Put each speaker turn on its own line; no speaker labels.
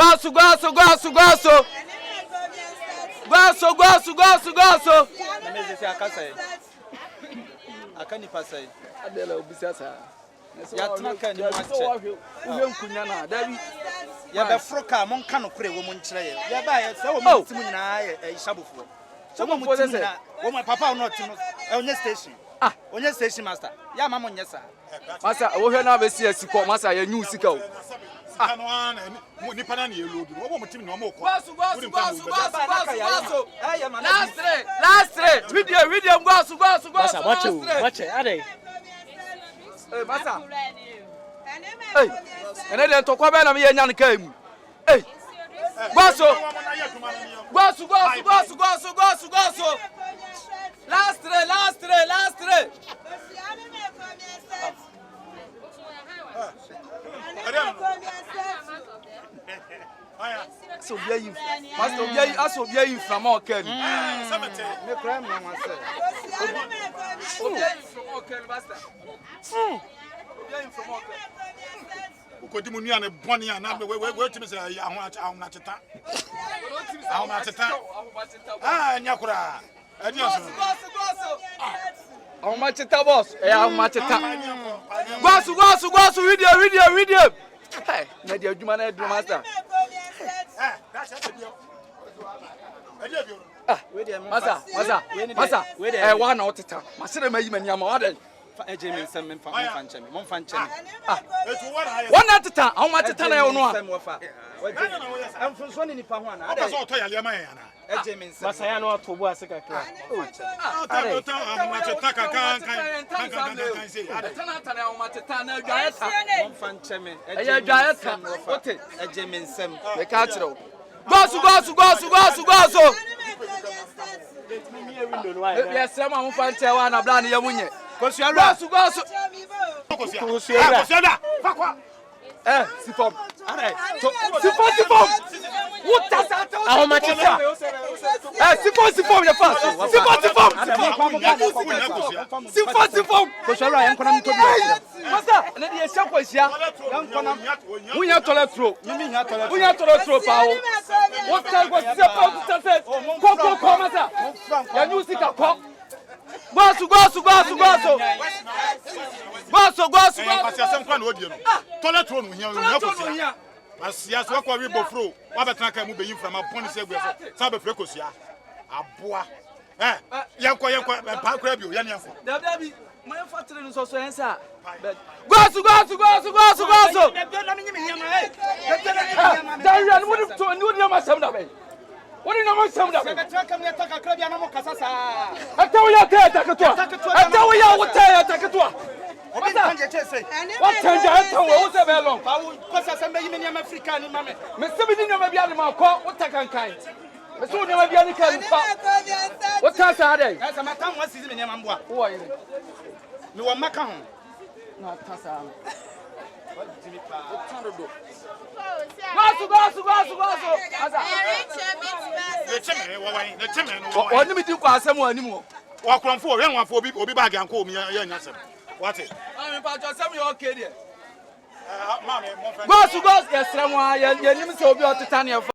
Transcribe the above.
Gosso.
Akani pasai.
Adela obisasa.
Ya tena kan ni mache.
Uwe nkunya na dabi.
Ya be froka mon kan kure wo mon kire ye. Ya ba ya se wo mo timu nyina ye ishabofo. So mo mo timu na wo mo papa no timu onye station. Onye station master. Ya ma mo nyesa.
Master wo hwe na be si asiko master ya nyu sika o.
Kano ana nipa na ye load wo mo timu na mo ko.
Gosso. Last three. Video gosso.
Masa watch ade.
Hey master. Hey. Ene de to kwa be na me ye nya ne kai mu. Hey. Gosso. Last three. So be you. Pastor be you, aso be you from all Ken.
Me kra me wan se.
From all Ken, pastor. Be you from all Ken.
Ko di mu nua ne bone ya na we timi se ahun na cheta. Ahun na cheta. Nya kura.
Gosso. Ahun ma cheta boss. Ahun ma cheta. Gosso video. Hey, na dia adwuma na adwuma master. Masa. Wa na oteta. Masere mayi maniama wa den.
Eje me nsem mfa ncheme. Mo mfa ncheme.
Wa na teta, ahun ma teta na ye no a.
Amfunso ni nipa ho ana.
Ade so to yale ma ya na.
Eje me nsem.
Masa ya no atobo asika kra.
Ahun na cheta kan say.
Tana ahun ma teta na adwaeta.
Mo mfa ncheme.
Eje adwaeta. Ote.
Eje me nsem.
Me ka kire. Gosso. Yes, I'm on Fanta one of Blanny Yamunye. Gosso. Sifom. What does that?
How much is that?
Sifom, your fast. Sifom. Koshara, I'm going to be. Master, and then the shop was here. We have to let through. You mean, we have to let through power. What time was the surface? Come, Master. Your new sticker pop. Gosso.
Toilet room here. Asia so kwa we bofro wa betana kan mu beyin from apon se gbe so be frekosia aboa yanko pa kra bi o ya ne afo
dabi mo fa tere no so ensa Gosso Darian wo to ni no ma sam da be wo ni no ma sam da be
Betana kan ya taka kra bi na mo kasa sa.
atawo ya takatwa
Obi kanje chese.
What change I tell you say be long
Kosa sembe yime ni Africa ni mame.
me se bi ni no ma bia ni ma ko wo takan kan me so ni ma bia ni kan pa wo ta sa dai
Esa matan wa sizi me ni mamboa.
wo yi
Me wo maka ho.
na ta sa Gosso asa oni mi di kwa asem ani mu
wa kronfo we nwanfo obi bag anko omi ya nyasem what it
ami pa jo sem yo okay there
ma me mo friend
Gosso yesrem a ye nim se obi oteta ne